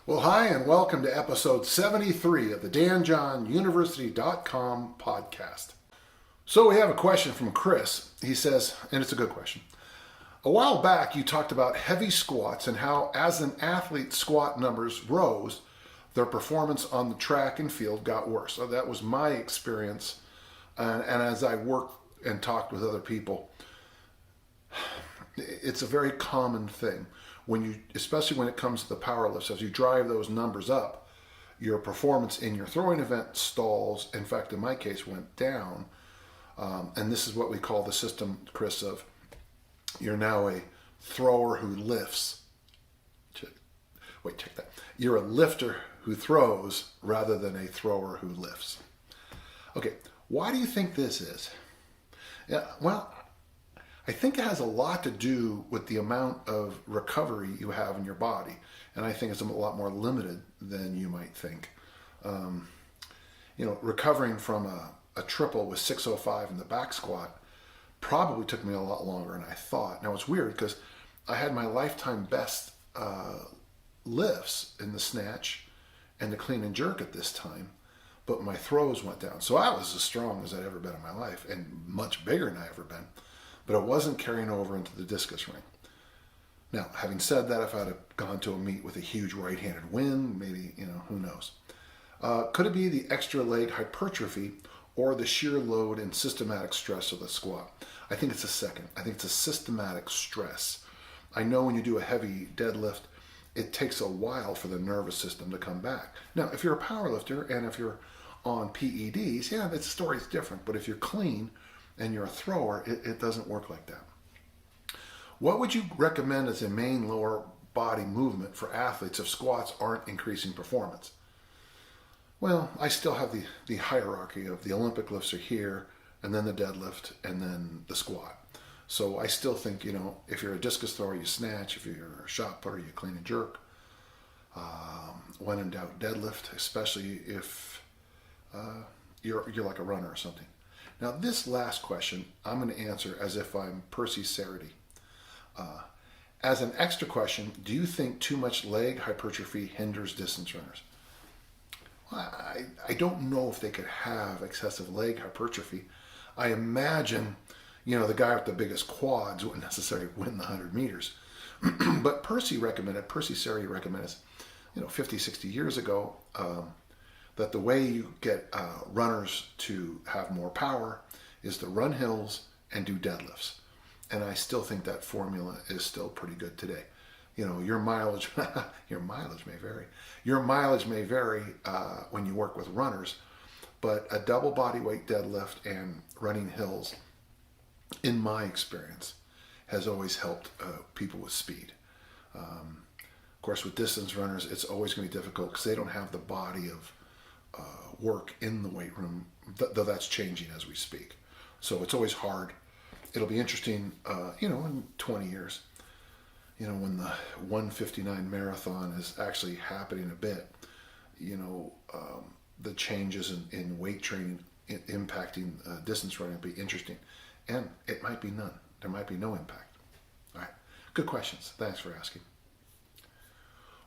Well, hi, and welcome to episode 73 of the DanJohnUniversity.com podcast. So, we have a question from Chris. He says, and it's a good question. A while back, you talked about heavy squats and how, as an athlete squat numbers rose, their performance on the track and field got worse. So, that was my experience. And as I worked and talked with other people, it's a very common thing. Especially when it comes to the power lifts, as you drive those numbers up, your performance in your throwing event stalls. In fact, in my case, went down. And this is what we call the system, Chris, of you're now a thrower who lifts. Check that. You're a lifter who throws rather than a thrower who lifts. Okay, why do you think this is? Yeah, well, I think it has a lot to do with the amount of recovery you have in your body. And I think it's a lot more limited than you might think. Recovering from a triple with 605 in the back squat probably took me a lot longer than I thought. Now it's weird because I had my lifetime best lifts in the snatch and the clean and jerk at this time, but my throws went down. So I was as strong as I'd ever been in my life and much bigger than I've ever been. But it wasn't carrying over into the discus ring. Now, having said that, if I'd have gone to a meet with a huge right-handed wind, maybe, who knows. Could it be the extra leg hypertrophy or the sheer load and systematic stress of the squat? I think it's the second. I think it's a systematic stress. I know when you do a heavy deadlift, it takes a while for the nervous system to come back. Now, if you're a power lifter and if you're on PEDs, the story's different. But if you're clean and you're a thrower, it doesn't work like that. What would you recommend as a main lower body movement for athletes if squats aren't increasing performance? Well, I still have the hierarchy of the Olympic lifts are here, and then the deadlift, and then the squat. So I still think, if you're a discus thrower, you snatch. If you're a shot putter, you clean and jerk. When in doubt, deadlift, especially if you're like a runner or something. Now, this last question, I'm going to answer as if I'm Percy Sarity. As an extra question, do you think too much leg hypertrophy hinders distance runners? Well, I don't know if they could have excessive leg hypertrophy. I imagine, the guy with the biggest quads wouldn't necessarily win the 100 meters. But Percy Sarity recommended, 50, 60 years ago, that the way you get runners to have more power is to run hills and do deadlifts. And I still think that formula is still pretty good today. Your mileage, your mileage may vary. Your mileage may vary when you work with runners, but a double body weight deadlift and running hills, in my experience, has always helped people with speed. Of course, with distance runners, it's always going to be difficult because they don't have the body of work in the weight room, though that's changing as we speak. So it's always hard. It'll be interesting, in 20 years, when the 159 marathon is actually happening a bit, the changes in weight training impacting distance running will be interesting. And it might be none. There might be no impact. All right. Good questions. Thanks for asking.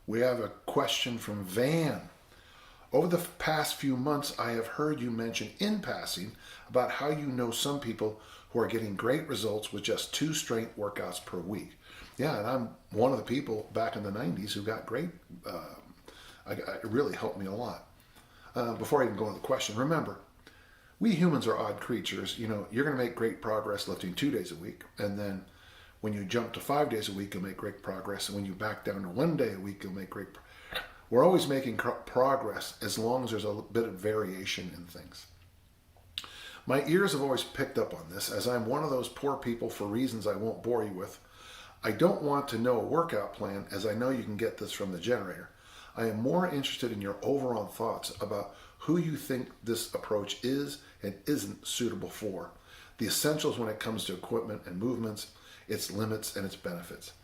We have a question from Van. Over the past few months, I have heard you mention in passing about how you know some people who are getting great results with just 2 strength workouts per week. Yeah, and I'm one of the people back in the 90s who got great. It really helped me a lot. Before I even go into the question, remember, we humans are odd creatures. You're going to make great progress lifting 2 days a week. And then when you jump to 5 days a week, you'll make great progress. And when you back down to 1 day a week, you'll make great progress. We're always making progress as long as there's a bit of variation in things. My ears have always picked up on this, as I'm one of those poor people for reasons I won't bore you with. I don't want to know a workout plan, as I know you can get this from the generator. I am more interested in your overall thoughts about who you think this approach is and isn't suitable for, the essentials when it comes to equipment and movements, its limits and its benefits.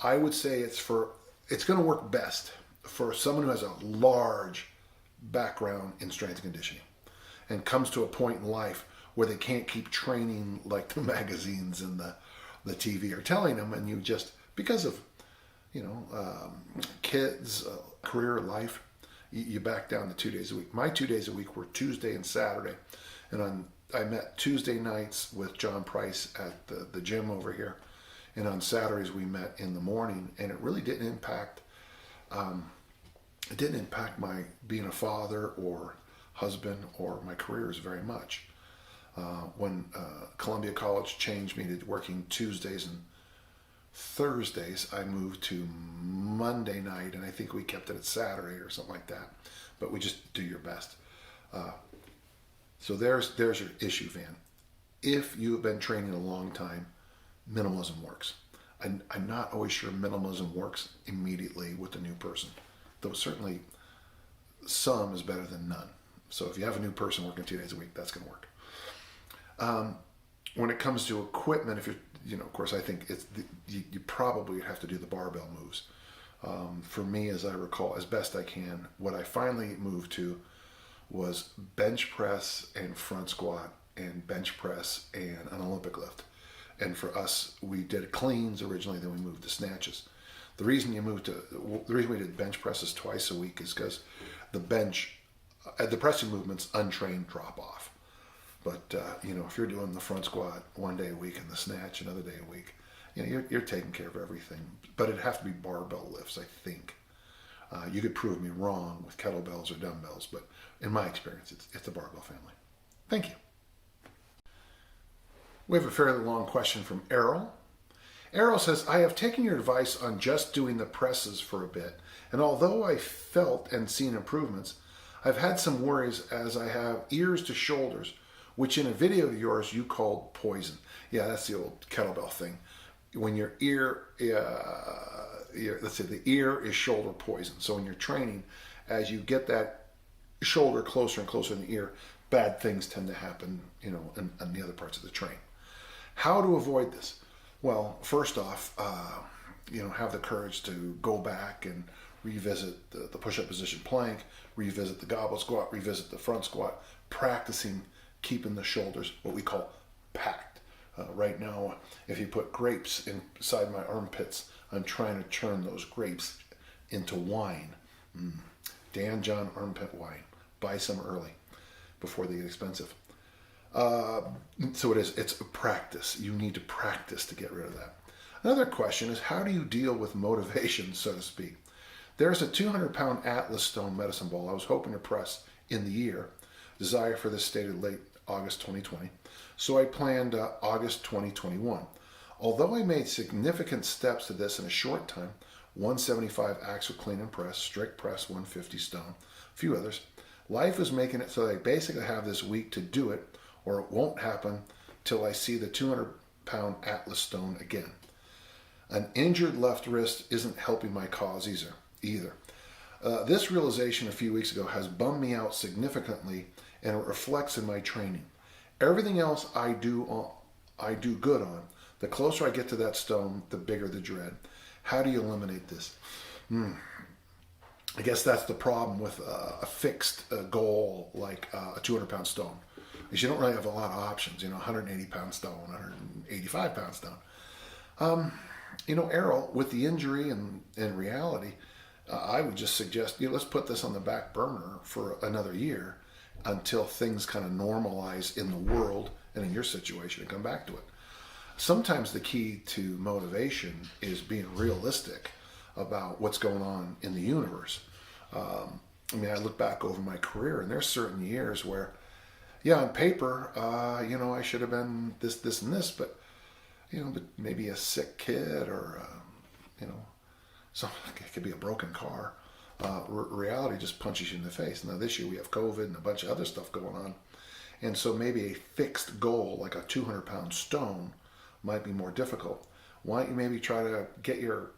I would say it's going to work best for someone who has a large background in strength and conditioning and comes to a point in life where they can't keep training like the magazines and the TV are telling them, and you just, because of kids, career life, you back down to 2 days a week. My 2 days a week were Tuesday and Saturday. And I met Tuesday nights with John Price at the gym over here. And on Saturdays we met in the morning, and it really didn't impact my being a father or husband or my careers very much. When Columbia College changed me to working Tuesdays and Thursdays, I moved to Monday night, and I think we kept it at Saturday or something like that. But we just do your best. So there's your issue, Van. If you have been training a long time, minimalism works. I'm not always sure minimalism works immediately with a new person, though certainly some is better than none. So if you have a new person working 2 days a week, that's going to work. When it comes to equipment, if you're, of course, I think you probably have to do the barbell moves. For me, as I recall, as best I can, what I finally moved to was bench press and front squat and bench press and an Olympic lift. And for us, we did cleans originally, then we moved to snatches. The reason we did bench presses twice a week is because the pressing movements, untrained drop off. But if you're doing the front squat 1 day a week and the snatch another day a week, you're taking care of everything. But it'd have to be barbell lifts, I think. You could prove me wrong with kettlebells or dumbbells, but in my experience, it's the barbell family. Thank you. We have a fairly long question from Errol. Errol says, I have taken your advice on just doing the presses for a bit, and although I felt and seen improvements, I've had some worries as I have ears to shoulders, which in a video of yours you called poison. Yeah, that's the old kettlebell thing. When your ear, let's say the ear is shoulder poison. So when you're training, as you get that shoulder closer and closer in the ear, bad things tend to happen, in the other parts of the train. How to avoid this? Well, first off, have the courage to go back and revisit the push-up position plank, revisit the goblet squat, revisit the front squat, practicing keeping the shoulders, what we call packed. Right now, if you put grapes inside my armpits, I'm trying to turn those grapes into wine. Dan John armpit wine. Buy some early before they get expensive. So it's a practice. You need to practice to get rid of that. Another question is, how do you deal with motivation, so to speak? There's a 200-pound Atlas stone medicine ball I was hoping to press in the year. Desire for this stated late August 2020. So I planned August 2021. Although I made significant steps to this in a short time, 175 axial clean and press, strict press 150 stone, a few others, life is making it so that I basically have this week to do it, or it won't happen till I see the 200-pound Atlas stone again. An injured left wrist isn't helping my cause either. This realization a few weeks ago has bummed me out significantly, and it reflects in my training. Everything else I do good on. The closer I get to that stone, the bigger the dread. How do you eliminate this? I guess that's the problem with a fixed goal like a 200-pound stone. Is you don't really have a lot of options, 180-pound stone, 185-pound stone. Errol, with the injury and reality, I would just suggest, let's put this on the back burner for another year until things kind of normalize in the world and in your situation and come back to it. Sometimes the key to motivation is being realistic about what's going on in the universe. I look back over my career, and there's certain years where, on paper, I should have been this, and this, but maybe a sick kid or, it could be a broken car. Reality just punches you in the face. Now this year we have COVID and a bunch of other stuff going on. And so maybe a fixed goal like a 200-pound stone might be more difficult. Why don't you maybe try to get your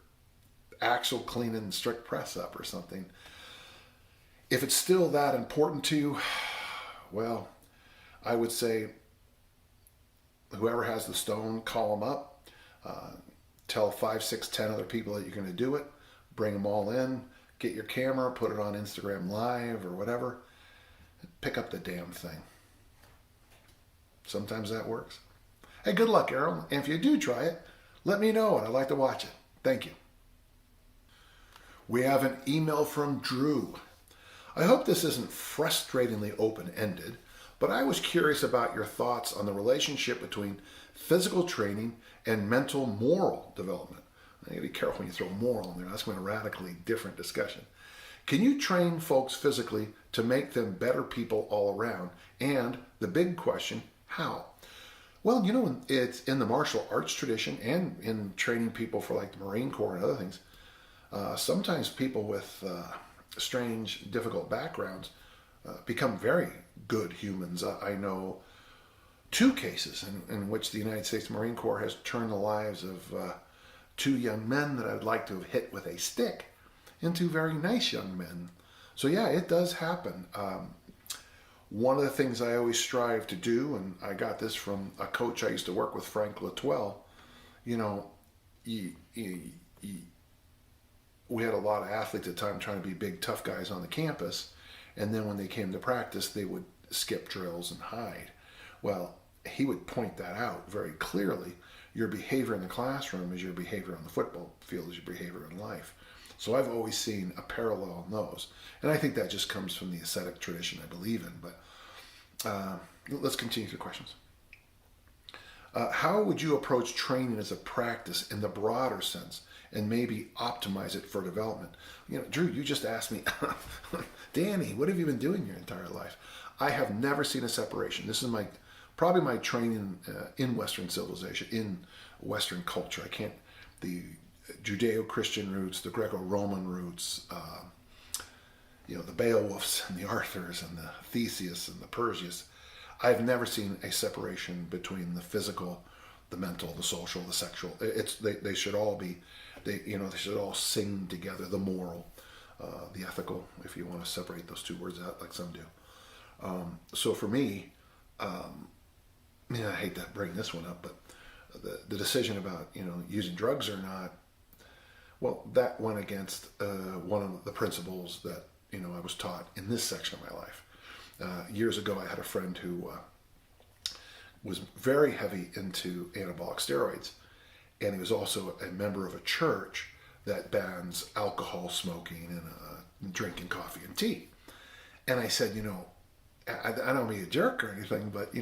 axial clean and strict press up or something? If it's still that important to you, well, I would say whoever has the stone, call them up. Tell 5, 6, 10 other people that you're going to do it. Bring them all in. Get your camera, put it on Instagram Live or whatever. Pick up the damn thing. Sometimes that works. Hey, good luck, Errol. And if you do try it, let me know, and I'd like to watch it. Thank you. We have an email from Drew. I hope this isn't frustratingly open-ended, but I was curious about your thoughts on the relationship between physical training and mental moral development. You gotta be careful when you throw moral in there. That's going to be a radically different discussion. Can you train folks physically to make them better people all around? And the big question, how? Well, you know, it's in the martial arts tradition and in training people for like the Marine Corps and other things. Sometimes people with strange, difficult backgrounds become very good humans. I know two cases in which the United States Marine Corps has turned the lives of two young men that I'd like to have hit with a stick into very nice young men. So yeah, it does happen. One of the things I always strive to do, and I got this from a coach I used to work with, Frank Latwell, you know, we had a lot of athletes at the time trying to be big, tough guys on the campus. And then when they came to practice, they would skip drills and hide. Well, he would point that out very clearly. Your behavior in the classroom is your behavior on the football field, is your behavior in life. So I've always seen a parallel in those. And I think that just comes from the ascetic tradition I believe in. But let's continue through questions. How would you approach training as a practice in the broader sense and maybe optimize it for development? You know, Drew, you just asked me, Danny, what have you been doing your entire life? I have never seen a separation. This is probably my training in Western civilization, in Western culture. The Judeo-Christian roots, the Greco-Roman roots, you know, the Beowulfs and the Arthurs and the Theseus and the Perseus. I've never seen a separation between the physical, the mental, the social, the sexual. They should all be, they should all sing together. The moral, the ethical, if you want to separate those two words out, like some do. So for me, I hate to bring this one up, but the decision about using drugs or not, well, that went against one of the principles that I was taught in this section of my life. Years ago, I had a friend who was very heavy into anabolic steroids, and he was also a member of a church that bans alcohol, smoking, and drinking coffee and tea. And I said, I don't mean a jerk or anything, but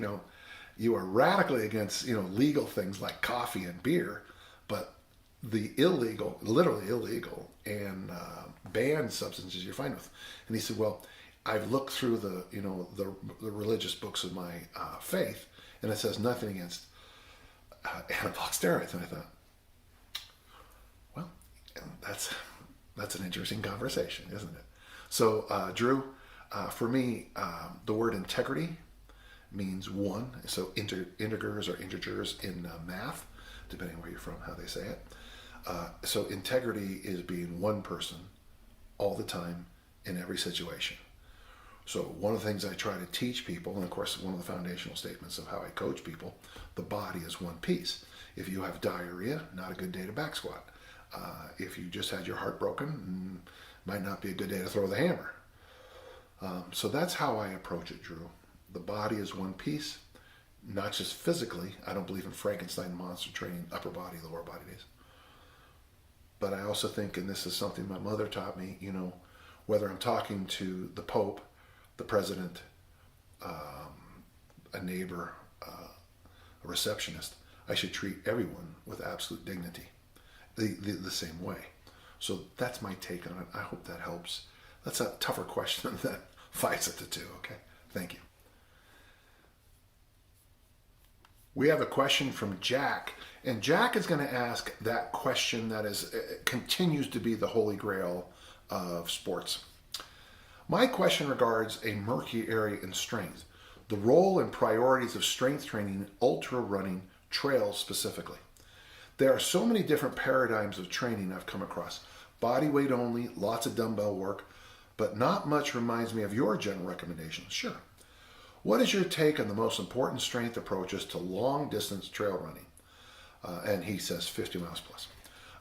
you are radically against legal things like coffee and beer, but the illegal, literally illegal, and banned substances you're fine with. And he said, well, I've looked through the religious books of my faith, and it says nothing against anabolic steroids. And I thought, well, that's an interesting conversation, isn't it? So, Drew, for me, the word integrity means one. So integers or integers in math, depending where you're from, how they say it. So integrity is being one person all the time in every situation. So one of the things I try to teach people, and of course one of the foundational statements of how I coach people, the body is one piece. If you have diarrhea, not a good day to back squat. If you just had your heart broken, might not be a good day to throw the hammer. So that's how I approach it, Drew. The body is one piece, not just physically. I don't believe in Frankenstein monster training, upper body, lower body days. But I also think, and this is something my mother taught me, whether I'm talking to the Pope, the president, a neighbor, a receptionist, I should treat everyone with absolute dignity, the same way. So that's my take on it. I hope that helps. That's a tougher question than 5 sets of 2, okay? Thank you. We have a question from Jack, and Jack is going to ask that question that continues to be the holy grail of sports. My question regards a murky area in strength, the role and priorities of strength training, ultra running, trail specifically. There are so many different paradigms of training I've come across. Body weight only, lots of dumbbell work, but not much reminds me of your general recommendations. Sure. What is your take on the most important strength approaches to long distance trail running? And he says 50 miles plus.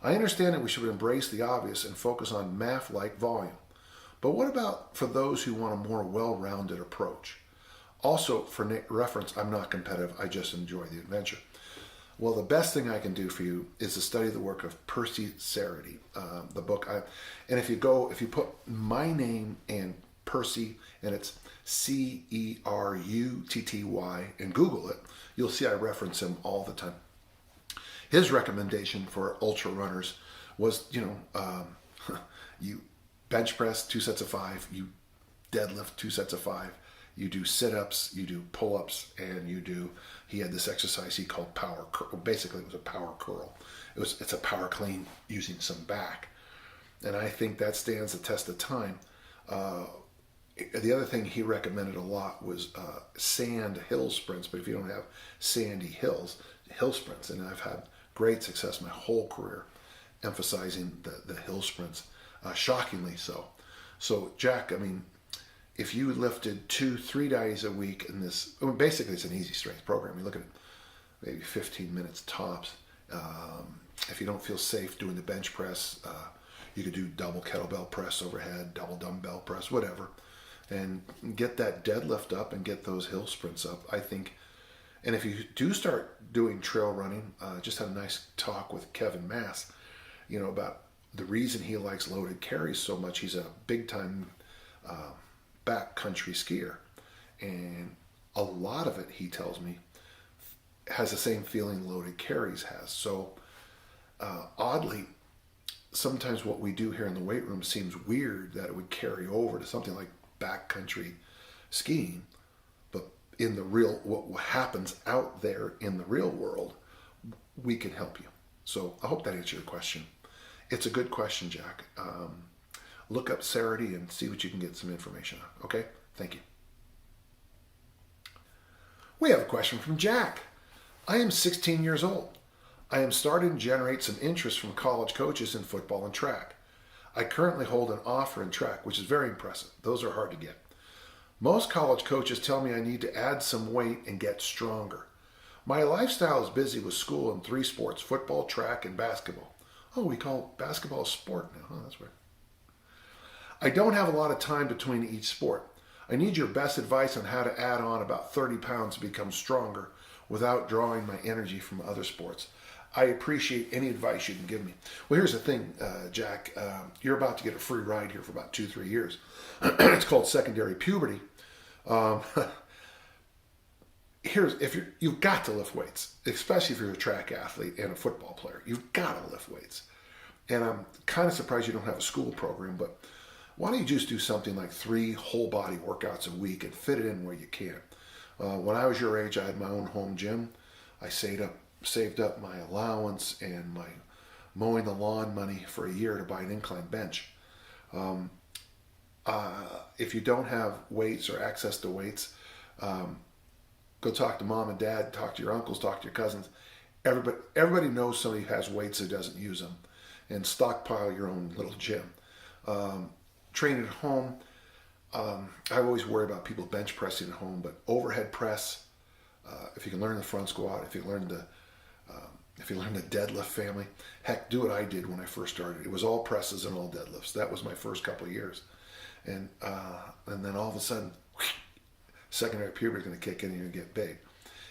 I understand that we should embrace the obvious and focus on MAF-like volume. But what about for those who want a more well-rounded approach? Also, for reference, I'm not competitive. I just enjoy the adventure. Well, the best thing I can do for you is to study the work of Percy Cerutty, the book. And if you put my name and Percy, and it's Cerutty, and Google it, you'll see I reference him all the time. His recommendation for ultra runners was, you bench press 2 sets of 5, you deadlift 2 sets of 5, you do sit-ups, you do pull-ups, and he had this exercise he called power curl. Basically, it was a power curl. It's a power clean using some back. And I think that stands the test of time. The other thing he recommended a lot was sand hill sprints, but if you don't have sandy hills, hill sprints. And I've had great success my whole career emphasizing the hill sprints, shockingly so. So, Jack, if you lifted 2-3 days a week in this, basically it's an easy strength program. You look at it, maybe 15 minutes tops. If you don't feel safe doing the bench press, you could do double kettlebell press overhead, double dumbbell press, whatever, and get that deadlift up and get those hill sprints up, I think. And if you do start doing trail running, just had a nice talk with Kevin Mass, about the reason he likes loaded carries so much. He's a big time backcountry skier, and a lot of it, he tells me, has the same feeling loaded carries has. So oddly, sometimes what we do here in the weight room seems weird that it would carry over to something like backcountry skiing, but in the real, what happens out there in the real world, we can help you. So I hope that answered your question. It's a good question, Jack. Look up Cerutty and see what you can get some information on. Okay? Thank you. We have a question from Jack. I am 16 years old. I am starting to generate some interest from college coaches in football and track. I currently hold an offer in track, which is very impressive. Those are hard to get. Most college coaches tell me I need to add some weight and get stronger. My lifestyle is busy with school and 3 sports, football, track, and basketball. Oh, we call basketball a sport now. Oh, that's weird. I don't have a lot of time between each sport. I need your best advice on how to add on about 30 pounds to become stronger without drawing my energy from other sports. I appreciate any advice you can give me. Well, here's the thing, Jack. You're about to get a free ride here for about 2-3 years. It's called secondary puberty. You've got to lift weights, especially if you're a track athlete and a football player. You've got to lift weights. And I'm kind of surprised you don't have a school program, but why don't you just do something like 3 whole body workouts a week and fit it in where you can? When I was your age, I had my own home gym. I saved up my allowance and my mowing the lawn money for a year to buy an incline bench. If you don't have weights or access to weights, go talk to mom and dad, talk to your uncles, talk to your cousins. Everybody knows somebody who has weights who doesn't use them, and stockpile your own little gym. Train at home. I always worry about people bench pressing at home, but overhead press, if you can learn the front squat, if you learn the deadlift family, heck, do what I did when I first started. It was all presses and all deadlifts. That was my first couple of years. And then all of a sudden, secondary puberty is going to kick in and you get big.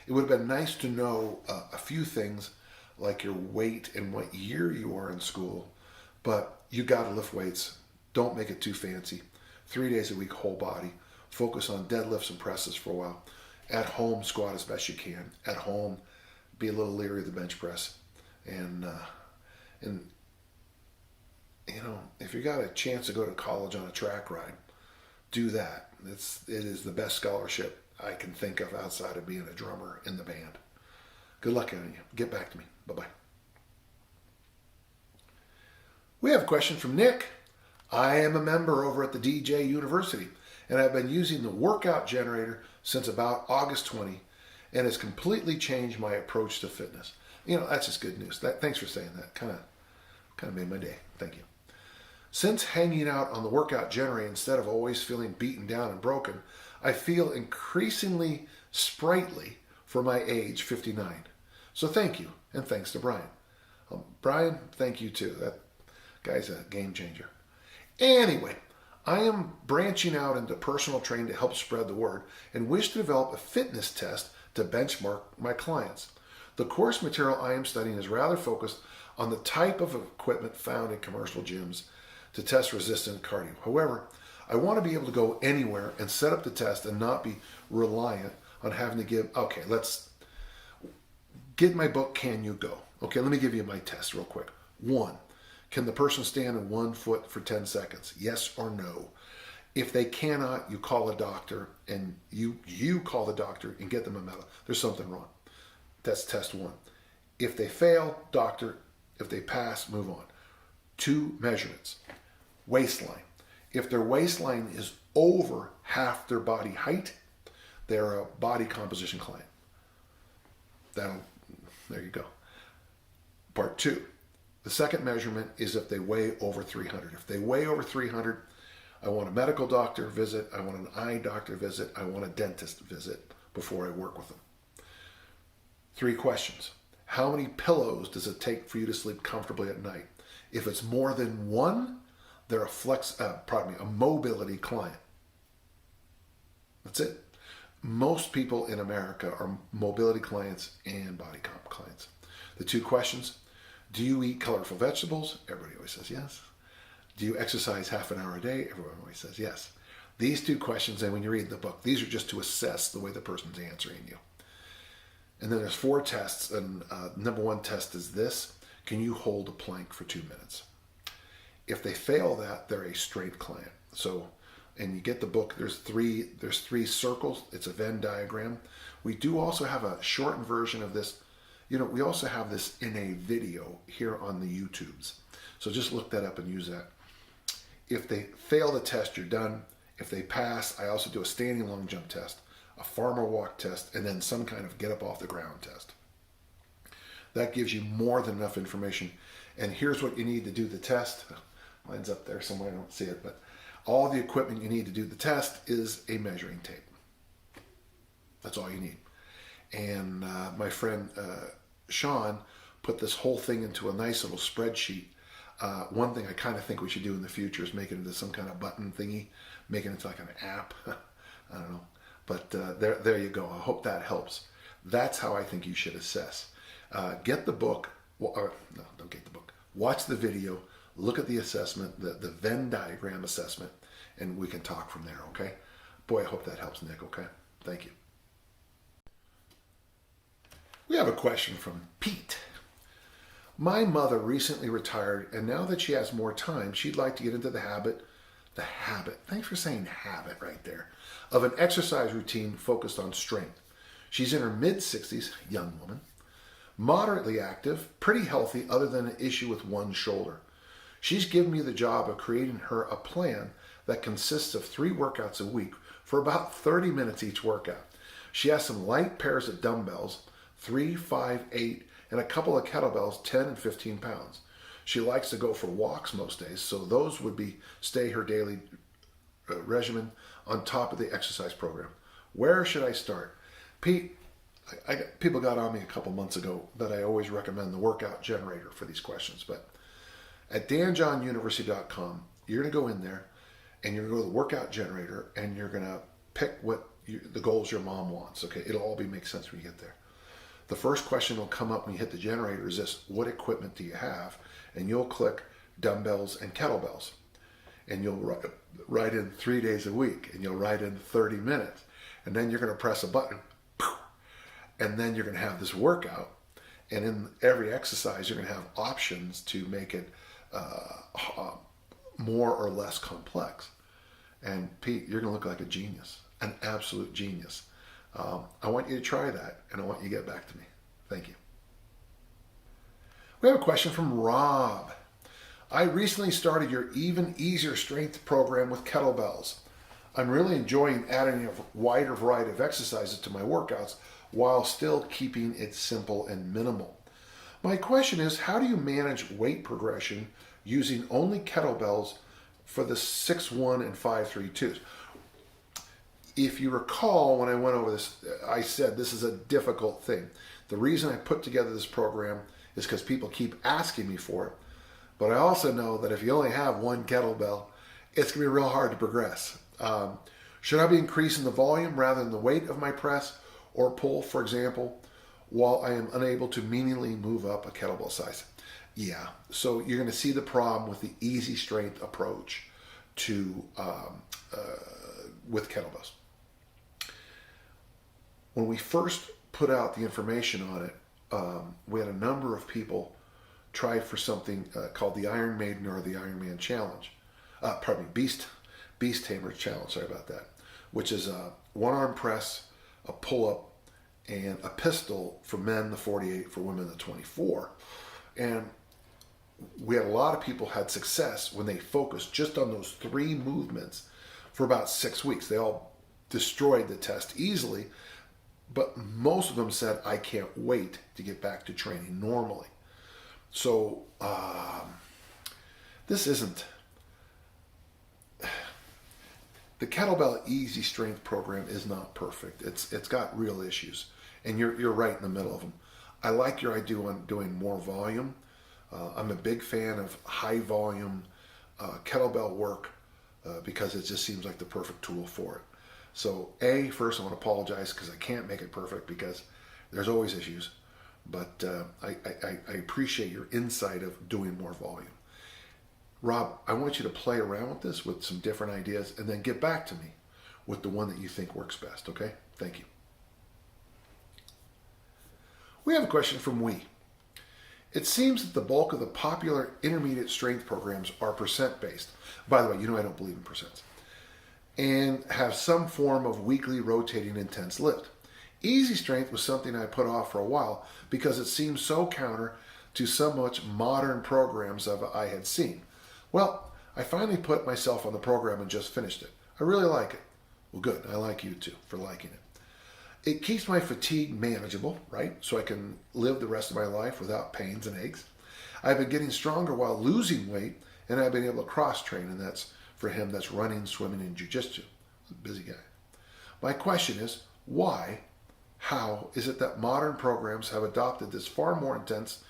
It would have been nice to know a few things like your weight and what year you are in school, but you got to lift weights. Don't make it too fancy. 3 days a week, whole body. Focus on deadlifts and presses for a while. At home, squat as best you can. At home, be a little leery of the bench press. And if you got a chance to go to college on a track ride, do that. It is the best scholarship I can think of outside of being a drummer in the band. Good luck on you. Get back to me. Bye-bye. We have a question from Nick. I am a member over at the DJ University, and I've been using the workout generator since about August 20, and it's completely changed my approach to fitness. That's just good news. Thanks for saying that. Kind of made my day. Thank you. Since hanging out on the workout generator instead of always feeling beaten down and broken, I feel increasingly sprightly for my age, 59. So thank you, and thanks to Brian. Brian, thank you too. That guy's a game changer. Anyway, I am branching out into personal training to help spread the word and wish to develop a fitness test to benchmark my clients. The course material I am studying is rather focused on the type of equipment found in commercial gyms to test resistant cardio. However, I want to be able to go anywhere and set up the test and not be reliant on having to give, okay, let's get my book, Can You Go? Okay, let me give you my test real quick. 1, can the person stand on 1 foot for 10 seconds? Yes or no? If they cannot, you call a doctor, and you call the doctor and get them a medal. There's something wrong. That's test 1. If they fail, doctor. If they pass, move on. 2 measurements. Waistline. If their waistline is over half their body height, they're a body composition client. There you go. Part 2. The second measurement is if they weigh over 300. If they weigh over 300, I want a medical doctor visit, I want an eye doctor visit, I want a dentist visit before I work with them. 3 questions. How many pillows does it take for you to sleep comfortably at night? If it's more than 1, they're a mobility client. That's it. Most people in America are mobility clients and body comp clients. The 2 questions. Do you eat colorful vegetables? Everybody always says yes. Do you exercise half an hour a day? Everyone always says yes. These 2 questions, and when you read the book, these are just to assess the way the person's answering you. And then there's 4 tests, and number 1 test is this. Can you hold a plank for 2 minutes? If they fail that, they're a straight client. So, and you get the book, there's 3 circles. It's a Venn diagram. We do also have a shortened version of this. We also have this in a video here on the YouTubes. So just look that up and use that. If they fail the test, you're done. If they pass, I also do a standing long jump test, a farmer walk test, and then some kind of get up off the ground test. That gives you more than enough information. And here's what you need to do the test. Mine's up there somewhere, I don't see it, but all the equipment you need to do the test is a measuring tape. That's all you need. And my friend Sean put this whole thing into a nice little spreadsheet. One thing I kind of think we should do in the future is make it into some kind of button thingy, make it into like an app. I don't know. But there you go. I hope that helps. That's how I think you should assess. Get the book. No, don't get the book. Watch the video. Look at the assessment, the Venn diagram assessment, and we can talk from there, okay? Boy, I hope that helps, Nick, okay? Thank you. We have a question from Pete. My mother recently retired, and now that she has more time, she'd like to get into the habit, thanks for saying habit right there, of an exercise routine focused on strength. She's in her mid-60s, young woman, moderately active, pretty healthy other than an issue with one shoulder. She's given me the job of creating her a plan that consists of 3 workouts a week for about 30 minutes each workout. She has some light pairs of dumbbells, 3, 5, 8, and a couple of kettlebells, 10 and 15 pounds. She likes to go for walks most days, so those would stay her daily regimen on top of the exercise program. Where should I start? Pete, people got on me a couple months ago that I always recommend the workout generator for these questions, but at danjohnuniversity.com, you're going to go in there and you're going to go to the workout generator and you're going to pick the goals your mom wants. Okay, it'll all make sense when you get there. The first question will come up when you hit the generator is this: what equipment do you have? And you'll click dumbbells and kettlebells. And you'll write in 3 days a week, and you'll write in 30 minutes. And then you're going to press a button, and then you're going to have this workout. And in every exercise, you're going to have options to make it more or less complex. And Pete, you're going to look like a genius, an absolute genius. I want you to try that, and I want you to get back to me. Thank you. We have a question from Rob. I recently started your Even Easier Strength program with kettlebells. I'm really enjoying adding a wider variety of exercises to my workouts while still keeping it simple and minimal. My question is, how do you manage weight progression using only kettlebells for the 6-1 and 5-3-2s? If you recall, when I went over this, I said this is a difficult thing. The reason I put together this program is because people keep asking me for it. But I also know that if you only have one kettlebell, it's going to be real hard to progress. Should I be increasing the volume rather than the weight of my press or pull, for example? while I am unable to meaningfully move up a kettlebell size. Yeah, so you're going to see the problem with the easy strength approach to with kettlebells. When we first put out the information on it, we had a number of people try for something called the Iron Maiden or the Ironman Challenge. Beast Tamer Challenge, sorry about that, which is a one-arm press, a pull-up, and a pistol for men, the 48, for women, the 24. And we had a lot of people had success when they focused just on those 3 movements for about 6 weeks. They all destroyed the test easily, but most of them said, I can't wait to get back to training normally. So this isn't... The kettlebell easy strength program is not perfect. It's got real issues, and you're right in the middle of them. I like your idea on doing more volume. I'm a big fan of high volume kettlebell work because it just seems like the perfect tool for it. So first I want to apologize because I can't make it perfect because there's always issues, but I appreciate your insight of doing more volume. Rob, I want you to play around with this with some different ideas and then get back to me with the one that you think works best, okay? Thank you. We have a question from Wee. It seems that the bulk of the popular intermediate strength programs are percent-based. By the way, you know I don't believe in percents. And have some form of weekly rotating intense lift. Easy strength was something I put off for a while because it seemed so counter to so much modern programs I had seen. Well, I finally put myself on the program and just finished it. I really like it. Well, good. I like you too for liking it. It keeps my fatigue manageable, right? So I can live the rest of my life without pains and aches. I've been getting stronger while losing weight, and I've been able to cross-train, and that's for him, that's running, swimming, and jiu-jitsu. Busy guy. My question is, why, how is it that modern programs have adopted this far more intense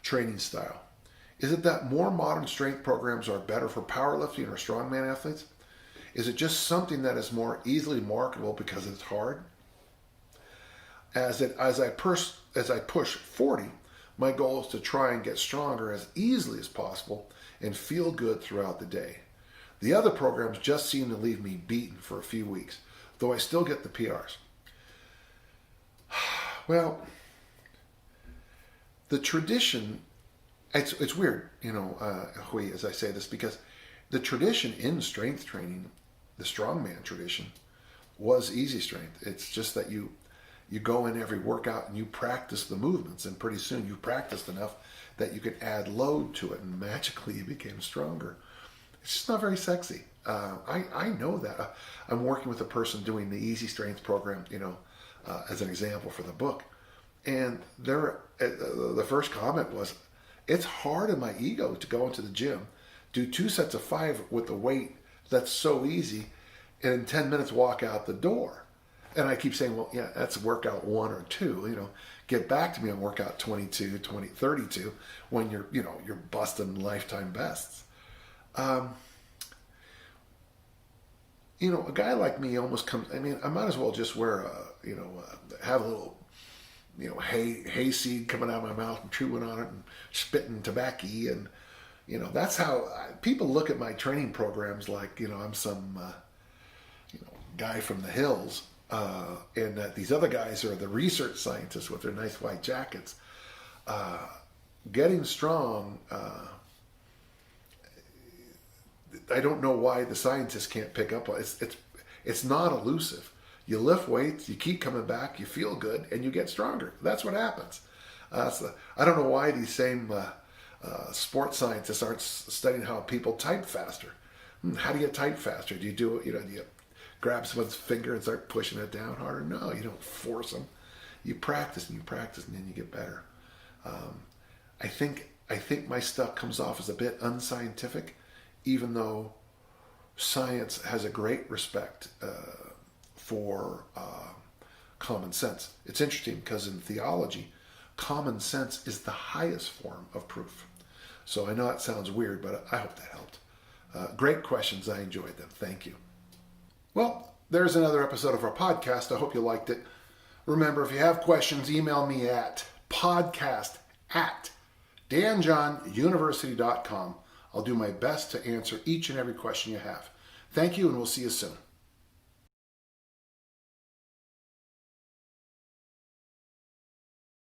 training style? Is it that more modern strength programs are better for powerlifting or strongman athletes? Is it just something that is more easily marketable because it's hard? As I push 40, my goal is to try and get stronger as easily as possible and feel good throughout the day. The other programs just seem to leave me beaten for a few weeks, though I still get the PRs. Well, the tradition, it's weird, Hui, as I say this, because the tradition in strength training, the strongman tradition, was easy strength. It's just that you go in every workout and you practice the movements, and pretty soon you practiced enough that you could add load to it, and magically you became stronger. It's just not very sexy. I know that. I'm working with a person doing the easy strength program, as an example for the book, and the first comment was, it's hard in my ego to go into the gym, do 2 sets of 5 with the weight that's so easy, and in 10 minutes walk out the door. And I keep saying, well, yeah, that's workout 1 or 2. Get back to me on workout 22, 32 when you're busting lifetime bests. A guy like me almost comes. I mean, I might as well just wear have a little, hayseed coming out of my mouth and chewing on it and spitting tobacco, and that's how people look at my training programs like I'm some guy from the hills. And that these other guys are the research scientists with their nice white jackets. Getting strong, I don't know why the scientists can't pick up on it. It's not elusive. You lift weights, you keep coming back, you feel good, and you get stronger. That's what happens. I don't know why these same sports scientists aren't studying how people type faster. How do you type faster? Do you do it? Do you grab someone's finger and start pushing it down harder? No, you don't force them. You practice and then you get better. I think my stuff comes off as a bit unscientific, even though science has a great respect for common sense. It's interesting because in theology, common sense is the highest form of proof. So I know that sounds weird, but I hope that helped. Great questions. I enjoyed them. Thank you. Well, there's another episode of our podcast. I hope you liked it. Remember, if you have questions, email me at podcast@danjohnuniversity.com. I'll do my best to answer each and every question you have. Thank you, and we'll see you soon.